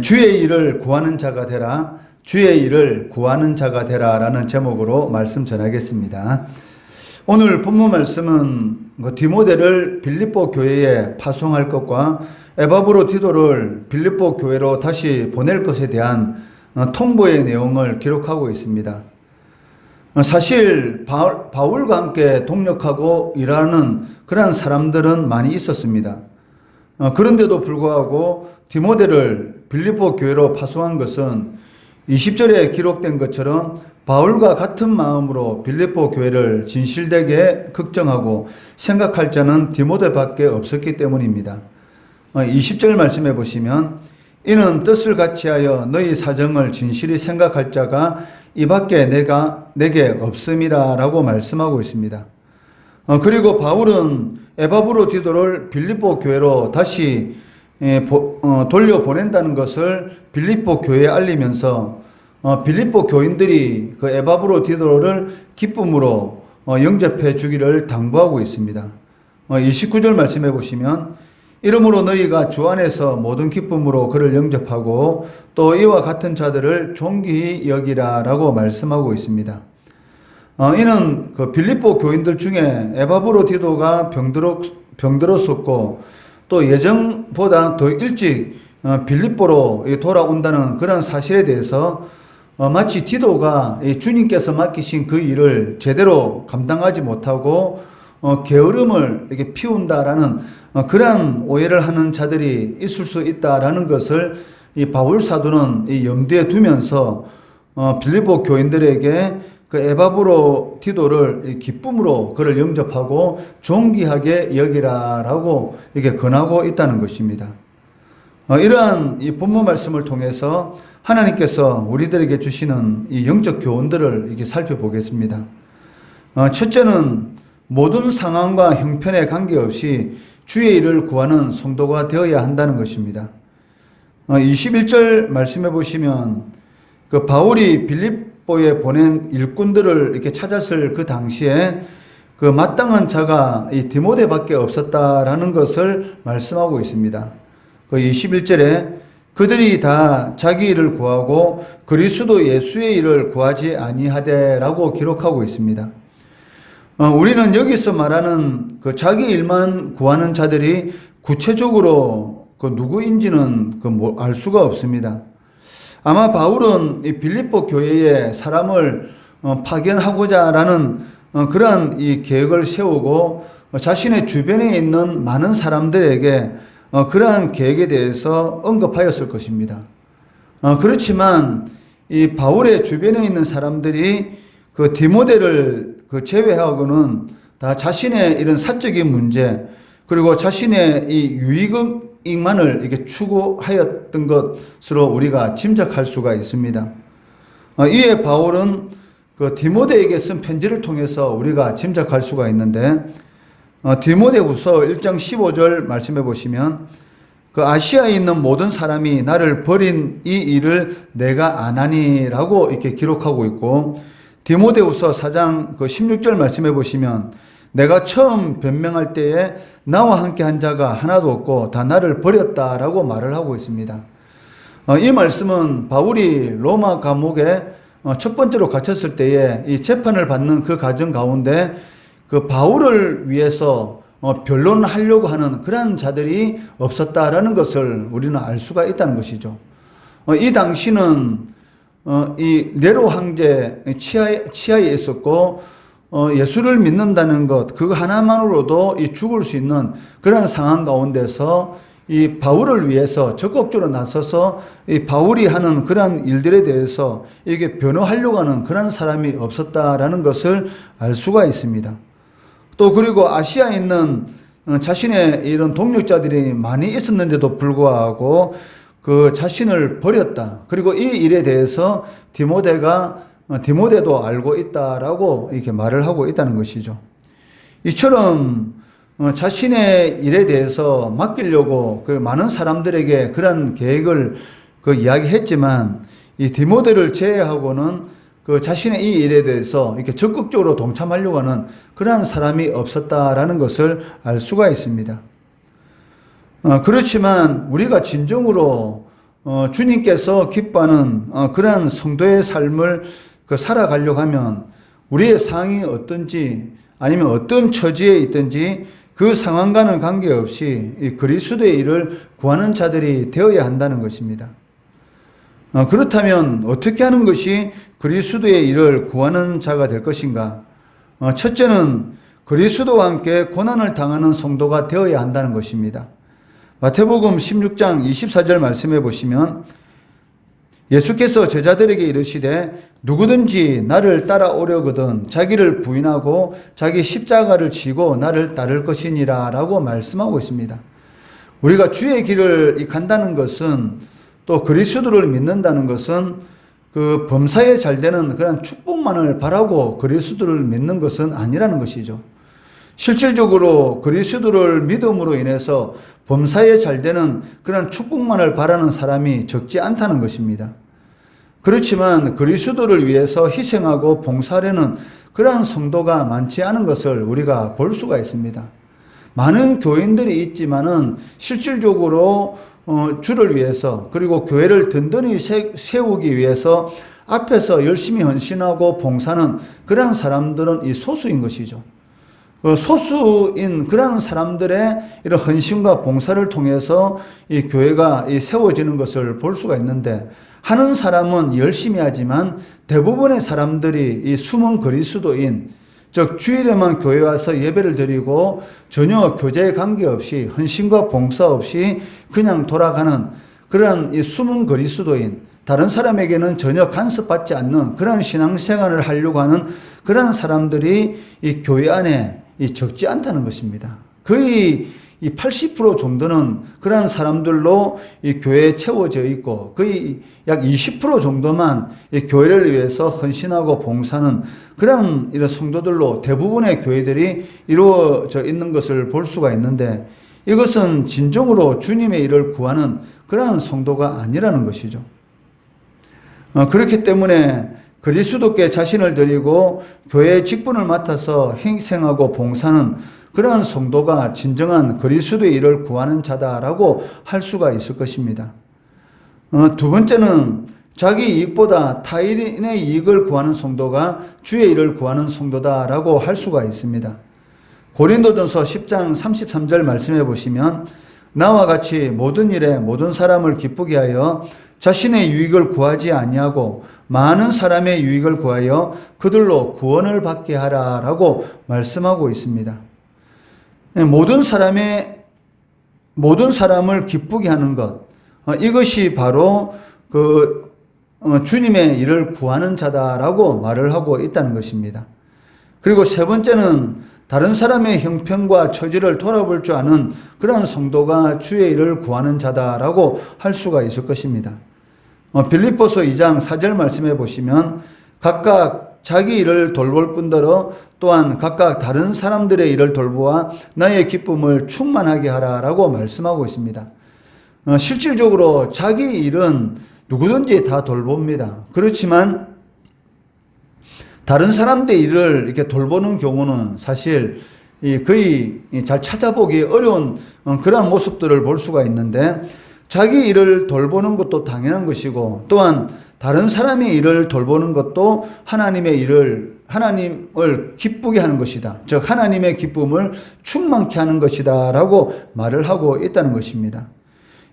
주의 일을 구하는 자가 되라, 주의 일을 구하는 자가 되라 라는 제목으로 말씀 전하겠습니다. 오늘 본문 말씀은 디모데를 빌립보 교회에 파송할 것과 에바브로디도를 빌립보 교회로 다시 보낼 것에 대한 통보의 내용을 기록하고 있습니다. 사실 바울과 함께 동력하고 일하는 그런 사람들은 많이 있었습니다. 그런데도 불구하고 디모데를 빌립보 교회로 파송한 것은 20절에 기록된 것처럼 바울과 같은 마음으로 빌립보 교회를 진실되게 걱정하고 생각할 자는 디모데밖에 없었기 때문입니다. 20절 말씀해 보시면 이는 뜻을 같이하여 너희 사정을 진실히 생각할 자가 이밖에 내게 없음이라 라고 말씀하고 있습니다. 그리고 바울은 에바브로디도를 빌립보 교회로 다시 돌려보낸다는 것을 빌립보 교회에 알리면서 빌립보 교인들이 그 에바브로디도를 기쁨으로 영접해 주기를 당부하고 있습니다. 29절 말씀해 보시면 이러므로 너희가 주 안에서 모든 기쁨으로 그를 영접하고 또 이와 같은 자들을 존귀히 여기라 라고 말씀하고 있습니다. 이는 그 빌립보 교인들 중에 에바브로디도가 병들었었고 또 예정보다 더 일찍 빌립보로 돌아온다는 그런 사실에 대해서 마치 디도가 주님께서 맡기신 그 일을 제대로 감당하지 못하고 게으름을 이렇게 피운다라는 그러한 오해를 하는 자들이 있을 수 있다라는 것을 이 바울 사도는 염두에 두면서 빌립보 교인들에게 그 에바브로디도를 기쁨으로 그를 영접하고 존귀하게 여기라라고 이렇게 권하고 있다는 것입니다. 이러한 이 본문 말씀을 통해서 하나님께서 우리들에게 주시는 이 영적 교훈들을 이렇게 살펴보겠습니다. 첫째는 모든 상황과 형편에 관계없이 주의 일을 구하는 성도가 되어야 한다는 것입니다. 21절 말씀해 보시면 그 바울이 빌립보에 보낸 일꾼들을 이렇게 찾았을 그 당시에 그 마땅한 자가 이 디모데밖에 없었다라는 것을 말씀하고 있습니다. 그 21절에 그들이 다 자기 일을 구하고 그리스도 예수의 일을 구하지 아니하되라고 기록하고 있습니다. 우리는 여기서 말하는 그 자기 일만 구하는 자들이 구체적으로 그 누구인지는 알 수가 없습니다. 아마 바울은 이 빌립보 교회에 사람을 파견하고자라는 그러한 이 계획을 세우고 자신의 주변에 있는 많은 사람들에게 그러한 계획에 대해서 언급하였을 것입니다. 그렇지만 이 바울의 주변에 있는 사람들이 그 디모데를 그 제외하고는 다 자신의 이런 사적인 문제 그리고 자신의 이 유익만을 이렇게 추구하였던 것으로 우리가 짐작할 수가 있습니다. 이에 바울은 그 디모데에게 쓴 편지를 통해서 우리가 짐작할 수가 있는데 디모데후서 1장 15절 말씀해 보시면 그 아시아에 있는 모든 사람이 나를 버린 이 일을 내가 안하니라고 이렇게 기록하고 있고 디모데후서 4장 그 16절 말씀해 보시면 내가 처음 변명할 때에 나와 함께 한 자가 하나도 없고 다 나를 버렸다라고 말을 하고 있습니다. 이 말씀은 바울이 로마 감옥에 첫 번째로 갇혔을 때에 이 재판을 받는 그 과정 가운데 그 바울을 위해서 변론하려고 하는 그런 자들이 없었다라는 것을 우리는 알 수가 있다는 것이죠. 이 당시는 이 네로 황제 치하에 있었고 예수를 믿는다는 것 그거 하나만으로도 이 죽을 수 있는 그런 상황 가운데서 이 바울을 위해서 적극적으로 나서서 이 바울이 하는 그런 일들에 대해서 이게 변호하려고 하는 그런 사람이 없었다라는 것을 알 수가 있습니다. 또 그리고 아시아에 있는 자신의 이런 동력자들이 많이 있었는데도 불구하고 그 자신을 버렸다. 그리고 이 일에 대해서 디모데도 알고 있다라고 이렇게 말을 하고 있다는 것이죠. 이처럼 자신의 일에 대해서 맡기려고 그 많은 사람들에게 그런 계획을 그 이야기했지만 이 디모데를 제외하고는 그 자신의 이 일에 대해서 이렇게 적극적으로 동참하려고 하는 그러한 사람이 없었다라는 것을 알 수가 있습니다. 그렇지만 우리가 진정으로 주님께서 기뻐하는 그러한 성도의 삶을 살아가려고 하면 우리의 상황이 어떤지 아니면 어떤 처지에 있든지 그 상황과는 관계없이 이 그리스도의 일을 구하는 자들이 되어야 한다는 것입니다. 그렇다면 어떻게 하는 것이 그리스도의 일을 구하는 자가 될 것인가? 첫째는 그리스도와 함께 고난을 당하는 성도가 되어야 한다는 것입니다. 마태복음 16장 24절 말씀해 보시면 예수께서 제자들에게 이르시되 누구든지 나를 따라오려거든 자기를 부인하고 자기 십자가를 지고 나를 따를 것이니라 라고 말씀하고 있습니다. 우리가 주의 길을 간다는 것은 또 그리스도를 믿는다는 것은 그 범사에 잘 되는 그런 축복만을 바라고 그리스도를 믿는 것은 아니라는 것이죠. 실질적으로 그리스도를 믿음으로 인해서 범사에 잘 되는 그런 축복만을 바라는 사람이 적지 않다는 것입니다. 그렇지만 그리스도를 위해서 희생하고 봉사하려는 그러한 성도가 많지 않은 것을 우리가 볼 수가 있습니다. 많은 교인들이 있지만은 실질적으로 주를 위해서 그리고 교회를 든든히 세우기 위해서 앞에서 열심히 헌신하고 봉사하는 그러한 사람들은 이 소수인 것이죠. 소수인 그런 사람들의 이런 헌신과 봉사를 통해서 이 교회가 세워지는 것을 볼 수가 있는데 하는 사람은 열심히 하지만 대부분의 사람들이 이 숨은 그리스도인 즉 주일에만 교회 와서 예배를 드리고 전혀 교제에 관계없이 헌신과 봉사 없이 그냥 돌아가는 그런 이 숨은 그리스도인 다른 사람에게는 전혀 간섭받지 않는 그런 신앙생활을 하려고 하는 그런 사람들이 이 교회 안에 적지 않다는 것입니다. 거의 이 80% 정도는 그런 사람들로 이 교회에 채워져 있고 거의 약 20% 정도만 이 교회를 위해서 헌신하고 봉사하는 그런 이런 성도들로 대부분의 교회들이 이루어져 있는 것을 볼 수가 있는데 이것은 진정으로 주님의 일을 구하는 그러한 성도가 아니라는 것이죠. 그렇기 때문에 그리스도께 자신을 드리고 교회의 직분을 맡아서 희생하고 봉사하는 그러한 성도가 진정한 그리스도의 일을 구하는 자다라고 할 수가 있을 것입니다. 두 번째는 자기 이익보다 타인의 이익을 구하는 성도가 주의 일을 구하는 성도다라고 할 수가 있습니다. 고린도전서 10장 33절 말씀해 보시면 나와 같이 모든 일에 모든 사람을 기쁘게 하여 자신의 유익을 구하지 아니하고 많은 사람의 유익을 구하여 그들로 구원을 받게 하라라고 말씀하고 있습니다. 모든 사람을 기쁘게 하는 것, 이것이 바로 주님의 일을 구하는 자다라고 말을 하고 있다는 것입니다. 그리고 세 번째는 다른 사람의 형편과 처지를 돌아볼 줄 아는 그런 성도가 주의 일을 구하는 자다라고 할 수가 있을 것입니다. 빌립보서 2장 4절 말씀해 보시면 각각 자기 일을 돌볼 뿐더러 또한 각각 다른 사람들의 일을 돌보아 나의 기쁨을 충만하게 하라라고 말씀하고 있습니다. 실질적으로 자기 일은 누구든지 다 돌봅니다. 그렇지만 다른 사람들의 일을 이렇게 돌보는 경우는 사실 거의 잘 찾아보기 어려운 그런 모습들을 볼 수가 있는데 자기 일을 돌보는 것도 당연한 것이고 또한 다른 사람의 일을 돌보는 것도 하나님을 기쁘게 하는 것이다. 즉 하나님의 기쁨을 충만케 하는 것이다 라고 말을 하고 있다는 것입니다.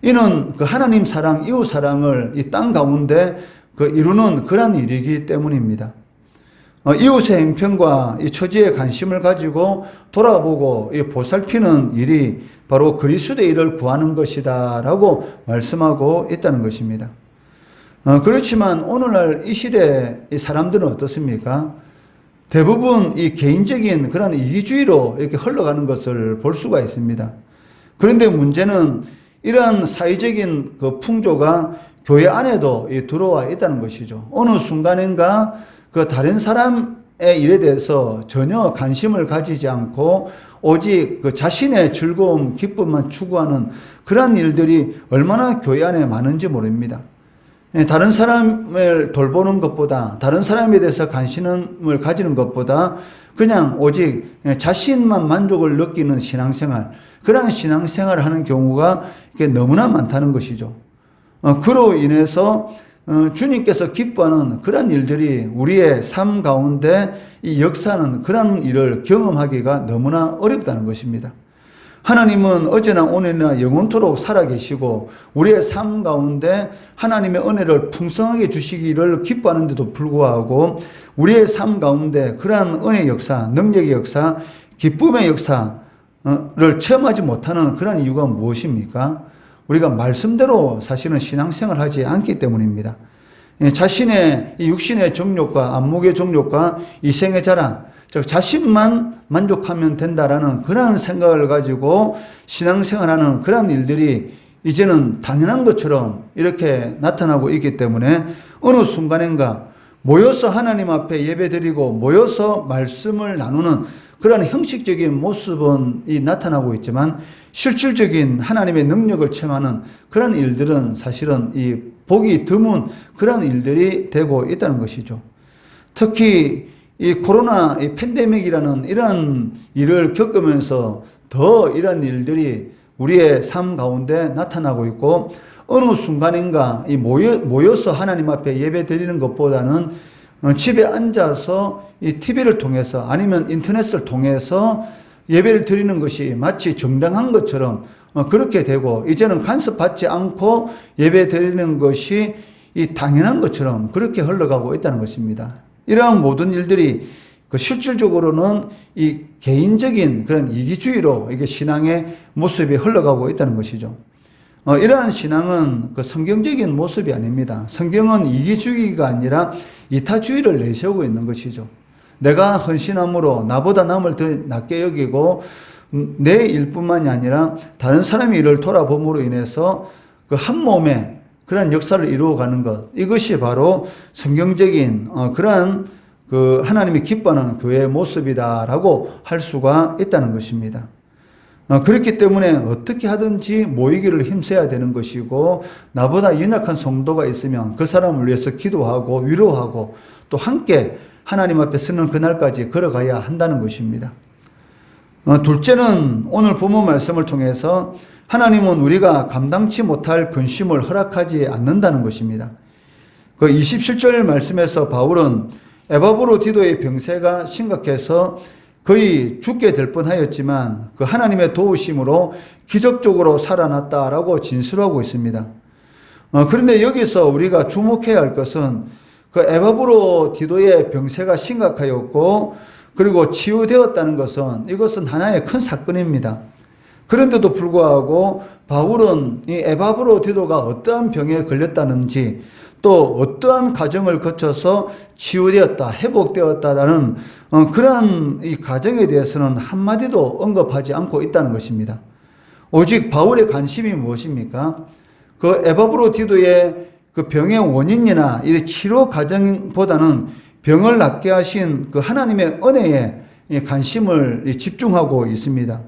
이는 그 하나님 사랑, 이웃 사랑을 이 땅 가운데 이루는 그런 일이기 때문입니다. 이웃의 형편과 이 처지에 관심을 가지고 돌아보고 보살피는 일이 바로 그리스도의 일을 구하는 것이다 라고 말씀하고 있다는 것입니다. 그렇지만 오늘날 이 시대 이 사람들은 어떻습니까? 대부분 이 개인적인 그런 이기주의로 이렇게 흘러가는 것을 볼 수가 있습니다. 그런데 문제는 이러한 사회적인 그 풍조가 교회 안에도 들어와 있다는 것이죠. 어느 순간인가 그 다른 사람의 일에 대해서 전혀 관심을 가지지 않고 오직 그 자신의 즐거움, 기쁨만 추구하는 그런 일들이 얼마나 교회 안에 많은지 모릅니다. 다른 사람을 돌보는 것보다 다른 사람에 대해서 관심을 가지는 것보다 그냥 오직 자신만 만족을 느끼는 신앙생활, 그런 신앙생활을 하는 경우가 너무나 많다는 것이죠. 그로 인해서 주님께서 기뻐하는 그런 일들이 우리의 삶 가운데 이 역사는 그런 일을 경험하기가 너무나 어렵다는 것입니다. 하나님은 어제나 오늘이나 영원토록 살아계시고 우리의 삶 가운데 하나님의 은혜를 풍성하게 주시기를 기뻐하는데도 불구하고 우리의 삶 가운데 그러한 은혜의 역사, 능력의 역사, 기쁨의 역사를 체험하지 못하는 그런 이유가 무엇입니까? 우리가 말씀대로 사실은 신앙생활을 하지 않기 때문입니다. 자신의 이 육신의 정욕과 안목의 정욕과 이생의 자랑, 즉 자신만 만족하면 된다라는 그런 생각을 가지고 신앙생활하는 그런 일들이 이제는 당연한 것처럼 이렇게 나타나고 있기 때문에 어느 순간인가 모여서 하나님 앞에 예배드리고 모여서 말씀을 나누는 그런 형식적인 모습은 나타나고 있지만 실질적인 하나님의 능력을 체험하는 그런 일들은 사실은 이 보기 드문 그런 일들이 되고 있다는 것이죠. 특히 이 코로나 이 팬데믹이라는 이런 일을 겪으면서 더 이런 일들이 우리의 삶 가운데 나타나고 있고 어느 순간인가 이 모여서 하나님 앞에 예배 드리는 것보다는 집에 앉아서 이 TV를 통해서 아니면 인터넷을 통해서 예배를 드리는 것이 마치 정당한 것처럼 그렇게 되고 이제는 간섭받지 않고 예배 드리는 것이 이 당연한 것처럼 그렇게 흘러가고 있다는 것입니다. 이러한 모든 일들이 실질적으로는 이 개인적인 그런 이기주의로 이게 신앙의 모습이 흘러가고 있다는 것이죠. 이러한 신앙은 성경적인 모습이 아닙니다. 성경은 이기주의가 아니라 이타주의를 내세우고 있는 것이죠. 내가 헌신함으로 나보다 남을 더 낮게 여기고 내 일뿐만이 아니라 다른 사람의 일을 돌아봄으로 인해서 그 한 몸에 그런 역사를 이루어가는 것, 이것이 바로 성경적인 그러한 그 하나님이 기뻐하는 교회의 모습이다라고 할 수가 있다는 것입니다. 그렇기 때문에 어떻게 하든지 모이기를 힘써야 되는 것이고 나보다 연약한 성도가 있으면 그 사람을 위해서 기도하고 위로하고 또 함께 하나님 앞에 서는 그날까지 걸어가야 한다는 것입니다. 둘째는 오늘 본문 말씀을 통해서 하나님은 우리가 감당치 못할 근심을 허락하지 않는다는 것입니다. 그 27절 말씀에서 바울은 에바브로디도의 병세가 심각해서 거의 죽게 될 뻔하였지만 그 하나님의 도우심으로 기적적으로 살아났다라고 진술하고 있습니다. 그런데 여기서 우리가 주목해야 할 것은 그 에바브로디도의 병세가 심각하였고 그리고 치유되었다는 것은 이것은 하나의 큰 사건입니다. 그런데도 불구하고 바울은 이 에바브로디도가 어떠한 병에 걸렸다는지 또 어떠한 과정을 거쳐서 치유되었다, 회복되었다라는 그러한 이 과정에 대해서는 한마디도 언급하지 않고 있다는 것입니다. 오직 바울의 관심이 무엇입니까? 그 에바브로디도의 그 병의 원인이나 이 치료 과정보다는 병을 낫게 하신 그 하나님의 은혜에 관심을 집중하고 있습니다.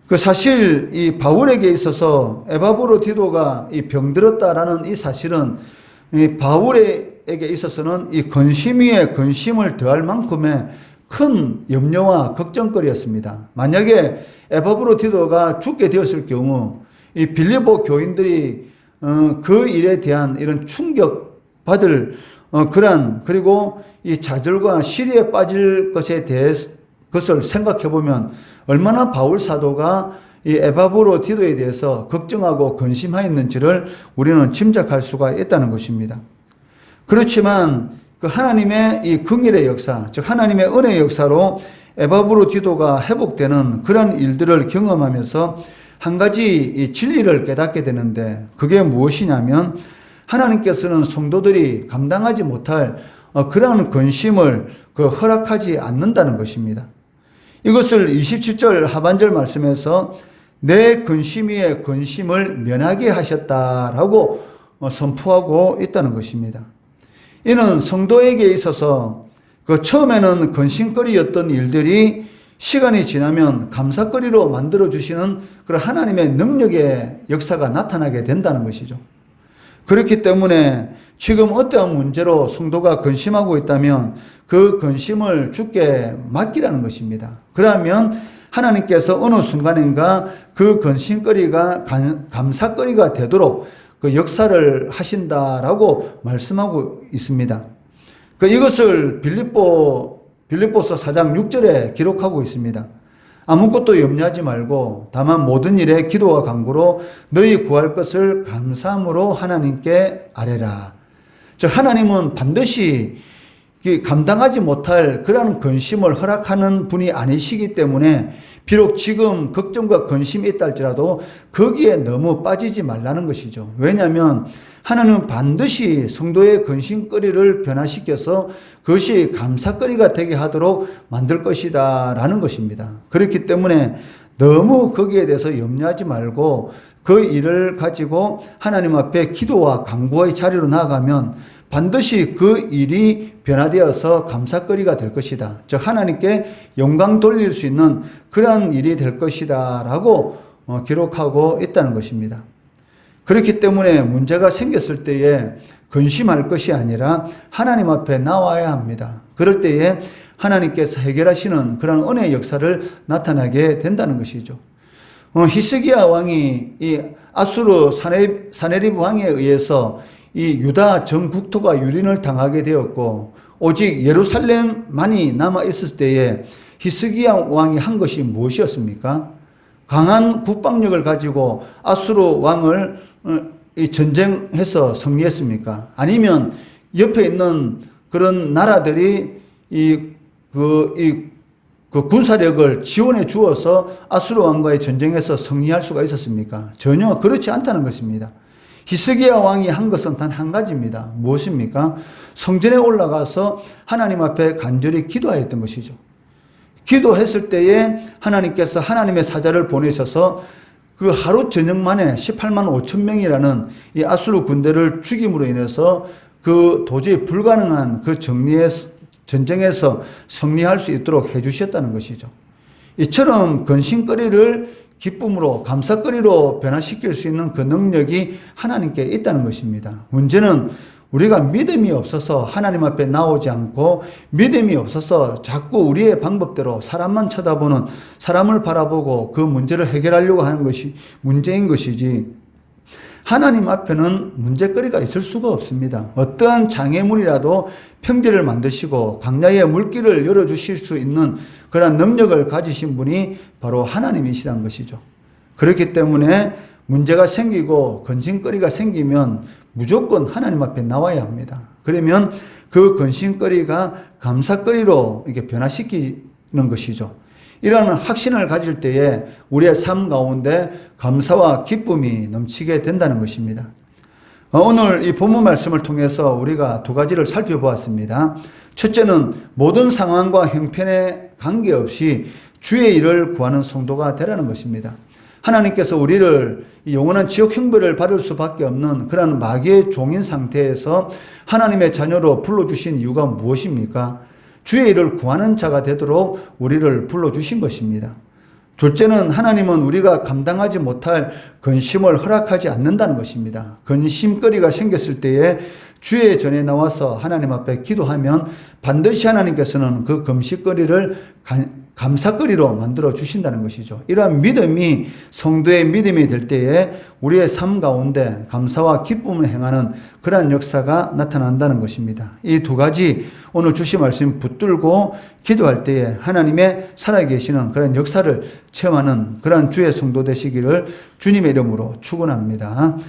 그 사실 이 바울에게 있어서 에바브로디도가 이 병들었다라는 이 사실은 이 바울에게 있어서는 이 근심 위에 근심을 더할 만큼의 큰 염려와 걱정거리였습니다. 만약에 에바브로디도가 죽게 되었을 경우 이 빌립보 교인들이 그 일에 대한 이런 충격받을 그리고 이 좌절과 시리에 빠질 것에 대해서 그것을 생각해 보면 얼마나 바울 사도가 이 에바브로디도에 대해서 걱정하고 근심하였는지를 우리는 짐작할 수가 있다는 것입니다. 그렇지만 그 하나님의 이 긍휼의 역사, 즉 하나님의 은혜의 역사로 에바브로디도가 회복되는 그런 일들을 경험하면서 한 가지 이 진리를 깨닫게 되는데 그게 무엇이냐면 하나님께서는 성도들이 감당하지 못할 그러한 근심을 허락하지 않는다는 것입니다. 이것을 27절 하반절 말씀에서 내 근심 위에 근심을 면하게 하셨다라고 선포하고 있다는 것입니다. 이는 성도에게 있어서 그 처음에는 근심거리였던 일들이 시간이 지나면 감사거리로 만들어주시는 그런 하나님의 능력의 역사가 나타나게 된다는 것이죠. 그렇기 때문에 지금 어떠한 문제로 성도가 근심하고 있다면 그 근심을 주께 맡기라는 것입니다. 그러면 하나님께서 어느 순간인가 그 근심거리가 감사거리가 되도록 그 역사를 하신다라고 말씀하고 있습니다. 이것을 빌립보서 4장 6절에 기록하고 있습니다. 아무것도 염려하지 말고 다만 모든 일에 기도와 간구로 너희 구할 것을 감사함으로 하나님께 아뢰라. 즉 하나님은 반드시 감당하지 못할 그러한 근심을 허락하는 분이 아니시기 때문에 비록 지금 걱정과 근심이 있다 할지라도 거기에 너무 빠지지 말라는 것이죠. 왜냐하면 하나님은 반드시 성도의 근심거리를 변화시켜서 그것이 감사거리가 되게 하도록 만들 것이다 라는 것입니다. 그렇기 때문에 너무 거기에 대해서 염려하지 말고 그 일을 가지고 하나님 앞에 기도와 간구의 자리로 나아가면 반드시 그 일이 변화되어서 감사거리가 될 것이다. 즉 하나님께 영광 돌릴 수 있는 그러한 일이 될 것이다 라고 기록하고 있다는 것입니다. 그렇기 때문에 문제가 생겼을 때에 근심할 것이 아니라 하나님 앞에 나와야 합니다. 그럴 때에 하나님께서 해결하시는 그런 은혜의 역사를 나타나게 된다는 것이죠. 히스기야 왕이 이 아수르 사네립 왕에 의해서 이 유다 전 국토가 유린을 당하게 되었고 오직 예루살렘만이 남아 있을 때에 히스기야 왕이 한 것이 무엇이었습니까? 강한 국방력을 가지고 아수르 왕을 전쟁해서 승리했습니까? 아니면 옆에 있는 그런 나라들이 그 군사력을 지원해 주어서 아수르 왕과의 전쟁에서 승리할 수가 있었습니까? 전혀 그렇지 않다는 것입니다. 히스기야 왕이 한 것은 단 한 가지입니다. 무엇입니까? 성전에 올라가서 하나님 앞에 간절히 기도하였던 것이죠. 기도했을 때에 하나님께서 하나님의 사자를 보내셔서 그 하루 저녁 만에 18만 5천 명이라는 이 아수르 군대를 죽임으로 인해서 그 도저히 불가능한 그 전쟁에서 승리할 수 있도록 해주셨다는 것이죠. 이처럼 근심거리를 기쁨으로 감사거리로 변화시킬 수 있는 그 능력이 하나님께 있다는 것입니다. 문제는 우리가 믿음이 없어서 하나님 앞에 나오지 않고 믿음이 없어서 자꾸 우리의 방법대로 사람만 쳐다보는, 사람을 바라보고 그 문제를 해결하려고 하는 것이 문제인 것이지 하나님 앞에는 문제거리가 있을 수가 없습니다. 어떠한 장애물이라도 평지를 만드시고 광야의 물길을 열어주실 수 있는 그런 능력을 가지신 분이 바로 하나님이시라는 것이죠. 그렇기 때문에 문제가 생기고 근심거리가 생기면 무조건 하나님 앞에 나와야 합니다. 그러면 그 근심거리가 감사거리로 이렇게 변화시키는 것이죠. 이러한 확신을 가질 때에 우리의 삶 가운데 감사와 기쁨이 넘치게 된다는 것입니다. 오늘 이 본문 말씀을 통해서 우리가 두 가지를 살펴보았습니다. 첫째는 모든 상황과 형편에 관계없이 주의 일을 구하는 성도가 되라는 것입니다. 하나님께서 우리를 영원한 지옥 형벌을 받을 수밖에 없는 그런 마귀의 종인 상태에서 하나님의 자녀로 불러주신 이유가 무엇입니까? 주의 일을 구하는 자가 되도록 우리를 불러주신 것입니다. 둘째는 하나님은 우리가 감당하지 못할 근심을 허락하지 않는다는 것입니다. 근심거리가 생겼을 때에 주의 전에 나와서 하나님 앞에 기도하면 반드시 하나님께서는 그 금식거리를 감사거리로 만들어 주신다는 것이죠. 이러한 믿음이 성도의 믿음이 될 때에 우리의 삶 가운데 감사와 기쁨을 행하는 그러한 역사가 나타난다는 것입니다. 이 두 가지 오늘 주신 말씀 붙들고 기도할 때에 하나님의 살아계시는 그런 역사를 체험하는 그러한 주의 성도 되시기를 주님의 이름으로 축원합니다.